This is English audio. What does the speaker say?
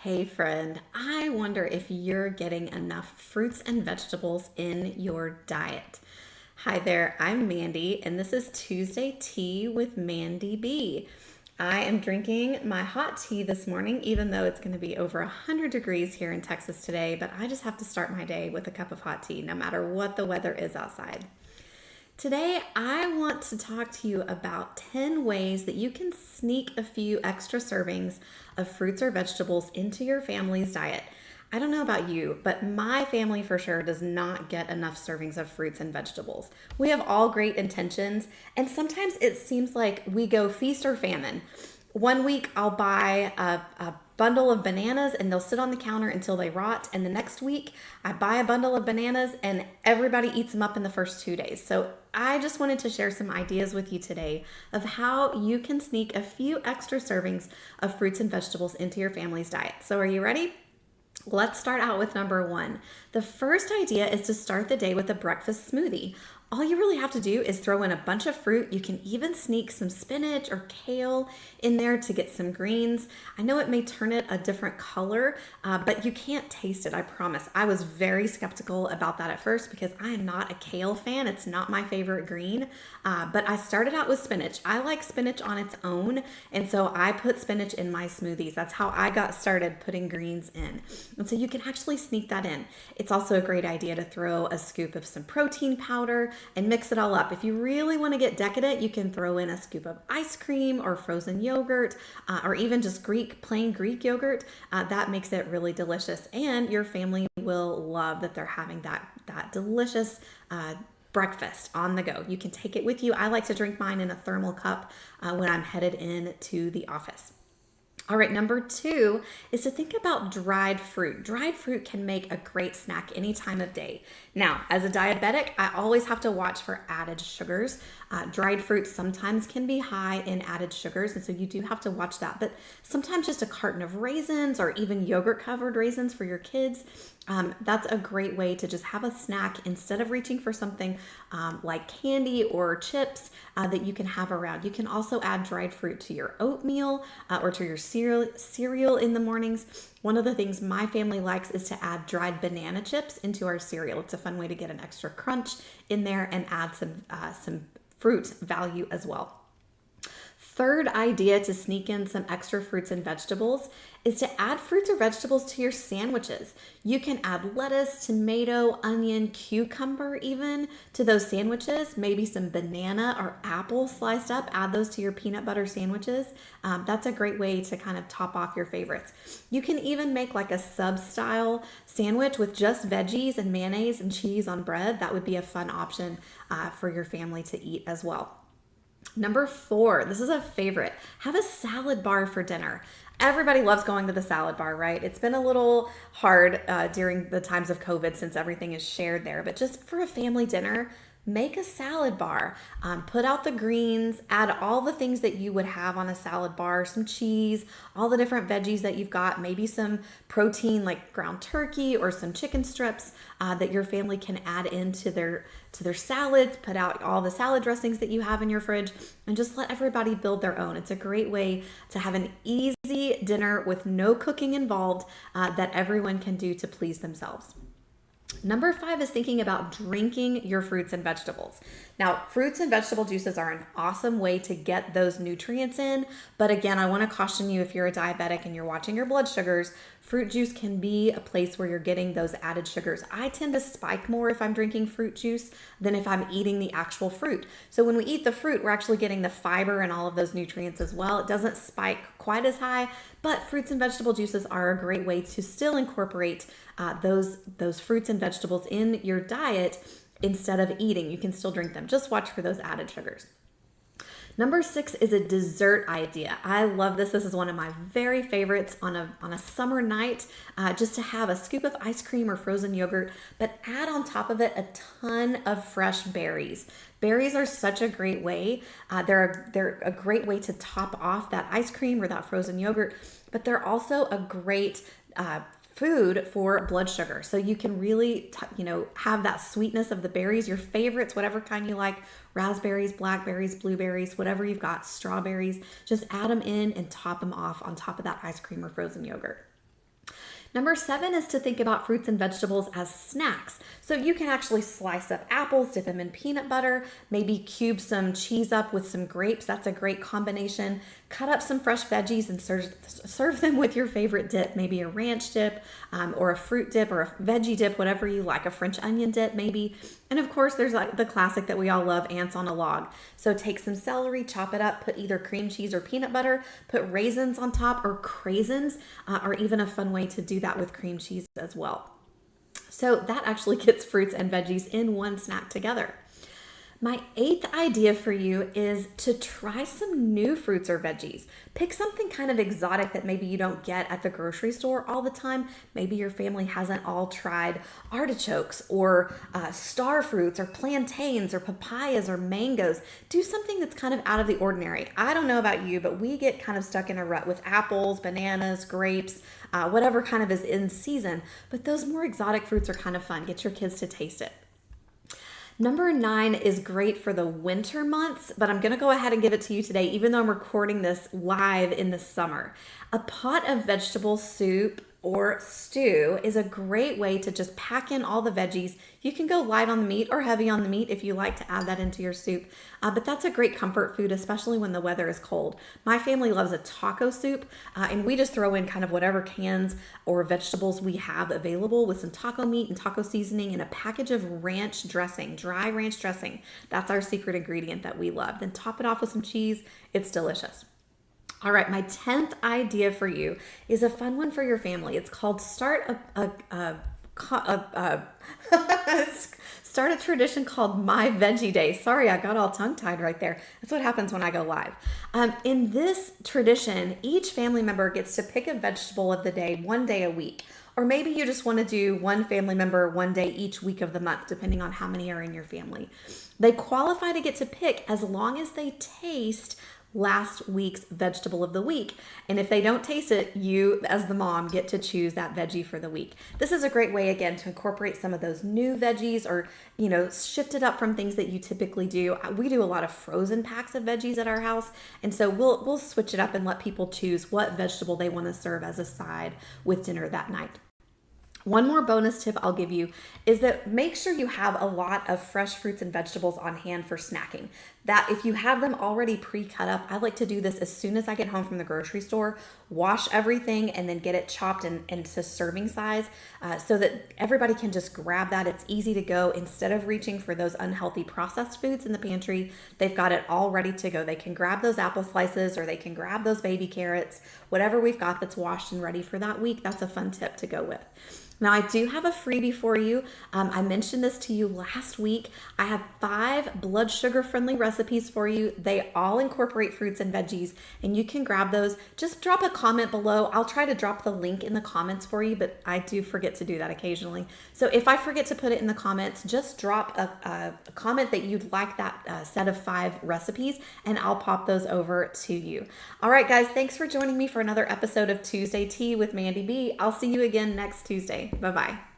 Hey friend, I wonder if you're getting enough fruits and vegetables in your diet. Hi there, I'm Mandy, and this is Tuesday Tea with Mandy B. I am drinking my hot tea this morning, even though it's going to be over 100 degrees here in Texas today, but I just have to start my day with a cup of hot tea, no matter what the weather is outside. Today, I want to talk to you about 10 ways that you can sneak a few extra servings of fruits or vegetables into your family's diet. I don't know about you, but my family for sure does not get enough servings of fruits and vegetables. We have all great intentions, and sometimes it seems like we go feast or famine. One week I'll buy a bundle of bananas and they'll sit on the counter until they rot. And the next week I buy a bundle of bananas and everybody eats them up in the first 2 days. So I just wanted to share some ideas with you today of how you can sneak a few extra servings of fruits and vegetables into your family's diet. So are you ready? Let's start out with number one. The first idea is to start the day with a breakfast smoothie. All you really have to do is throw in a bunch of fruit. You can even sneak some spinach or kale in there to get some greens. I know it may turn it a different color, but you can't taste it, I promise. I was very skeptical about that at first because I am not a kale fan. It's not my favorite green, but I started out with spinach. I like spinach on its own, and so I put spinach in my smoothies. That's how I got started putting greens in. And so you can actually sneak that in. It's also a great idea to throw a scoop of some protein powder and mix it all up. If you really want to get decadent, you can throw in a scoop of ice cream or frozen yogurt, or even just plain Greek yogurt. That makes it really delicious, and your family will love that they're having that delicious breakfast on the go. You can take it with you. I like to drink mine in a thermal cup when I'm headed in to the office. All right, number two is to think about dried fruit. Dried fruit can make a great snack any time of day. Now, as a diabetic, I always have to watch for added sugars. Dried fruit sometimes can be high in added sugars, and so you do have to watch that. But sometimes just a carton of raisins or even yogurt-covered raisins for your kids, that's a great way to just have a snack instead of reaching for something like candy or chips that you can have around. You can also add dried fruit to your oatmeal or to your cereal in the mornings. One of the things my family likes is to add dried banana chips into our cereal. It's a fun way to get an extra crunch in there and add some fruit value as well. Third idea to sneak in some extra fruits and vegetables is to add fruits or vegetables to your sandwiches. You can add lettuce, tomato, onion, cucumber even to those sandwiches, maybe some banana or apple sliced up, add those to your peanut butter sandwiches. That's a great way to kind of top off your favorites. You can even make like a sub-style sandwich with just veggies and mayonnaise and cheese on bread. That would be a fun option for your family to eat as well. Number four, this is a favorite. Have a salad bar for dinner. Everybody loves going to the salad bar, right? It's been a little hard during the times of COVID since everything is shared there, but just for a family dinner, make a salad bar. Put out the greens, add all the things that you would have on a salad bar, some cheese, all the different veggies that you've got, maybe some protein like ground turkey or some chicken strips that your family can add into their salads. Put out all the salad dressings that you have in your fridge and just let everybody build their own. It's a great way to have an easy dinner with no cooking involved that everyone can do to please themselves. Number five is thinking about drinking your fruits and vegetables. Now, fruits and vegetable juices are an awesome way to get those nutrients in. But again, I want to caution you if you're a diabetic and you're watching your blood sugars, fruit juice can be a place where you're getting those added sugars. I tend to spike more if I'm drinking fruit juice than if I'm eating the actual fruit. So when we eat the fruit, we're actually getting the fiber and all of those nutrients as well. It doesn't spike quite as high, but fruits and vegetable juices are a great way to still incorporate those fruits and vegetables in your diet instead of eating. You can still drink them. Just watch for those added sugars. Number six is a dessert idea. I love this. This is one of my very favorites on a summer night, just to have a scoop of ice cream or frozen yogurt, but add on top of it a ton of fresh berries. Berries are such a great way. They're a great way to top off that ice cream or that frozen yogurt, but they're also a great food for blood sugar. So you can really, have that sweetness of the berries, your favorites, whatever kind you like, raspberries, blackberries, blueberries, whatever you've got, strawberries, just add them in and top them off on top of that ice cream or frozen yogurt. Number 7 is to think about fruits and vegetables as snacks. So you can actually slice up apples, dip them in peanut butter, maybe cube some cheese up with some grapes. That's a great combination. Cut up some fresh veggies and serve them with your favorite dip, maybe a ranch dip or a fruit dip or a veggie dip, whatever you like, a French onion dip maybe. And of course, there's like the classic that we all love, ants on a log. So take some celery, chop it up, put either cream cheese or peanut butter, put raisins on top, or craisins are even a fun way to do that with cream cheese as well. So that actually gets fruits and veggies in one snack together. My 8th idea for you is to try some new fruits or veggies. Pick something kind of exotic that maybe you don't get at the grocery store all the time. Maybe your family hasn't all tried artichokes or star fruits or plantains or papayas or mangoes. Do something that's kind of out of the ordinary. I don't know about you, but we get kind of stuck in a rut with apples, bananas, grapes, whatever kind of is in season. But those more exotic fruits are kind of fun. Get your kids to taste it. Number 9 is great for the winter months, but I'm going to go ahead and give it to you today, even though I'm recording this live in the summer. A pot of vegetable soup or stew is a great way to just pack in all the veggies. You can go light on the meat or heavy on the meat if you like to add that into your soup, but that's a great comfort food, especially when the weather is cold. My family loves a taco soup, and we just throw in kind of whatever cans or vegetables we have available with some taco meat and taco seasoning and a package of ranch dressing, dry ranch dressing. That's our secret ingredient that we love. Then top it off with some cheese. It's delicious. All right, my 10th idea for you is a fun one for your family. It's called start a tradition called My Veggie Day. Sorry, I got all tongue-tied right there. That's what happens when I go live. In this tradition, each family member gets to pick a vegetable of the day one day a week. Or maybe you just want to do one family member one day each week of the month, depending on how many are in your family. They qualify to get to pick as long as they taste last week's vegetable of the week. And if they don't taste it, you as the mom get to choose that veggie for the week. This is a great way, again, to incorporate some of those new veggies or, shift it up from things that you typically do. We do a lot of frozen packs of veggies at our house. And so we'll switch it up and let people choose what vegetable they want to serve as a side with dinner that night. One more bonus tip I'll give you is that make sure you have a lot of fresh fruits and vegetables on hand for snacking. That if you have them already pre-cut up, I like to do this as soon as I get home from the grocery store, wash everything and then get it chopped into serving size so that everybody can just grab that. It's easy to go. Instead of reaching for those unhealthy processed foods in the pantry, they've got it all ready to go. They can grab those apple slices or they can grab those baby carrots, whatever we've got that's washed and ready for that week. That's a fun tip to go with. Now, I do have a freebie for you. I mentioned this to you last week. I have 5 blood sugar friendly recipes for you. They all incorporate fruits and veggies, and you can grab those. Just drop a comment below. I'll try to drop the link in the comments for you, but I do forget to do that occasionally. So if I forget to put it in the comments, just drop a comment that you'd like that set of 5 recipes, and I'll pop those over to you. All right, guys, thanks for joining me for another episode of Tuesday Tea with Mandy B. I'll see you again next Tuesday. Bye-bye.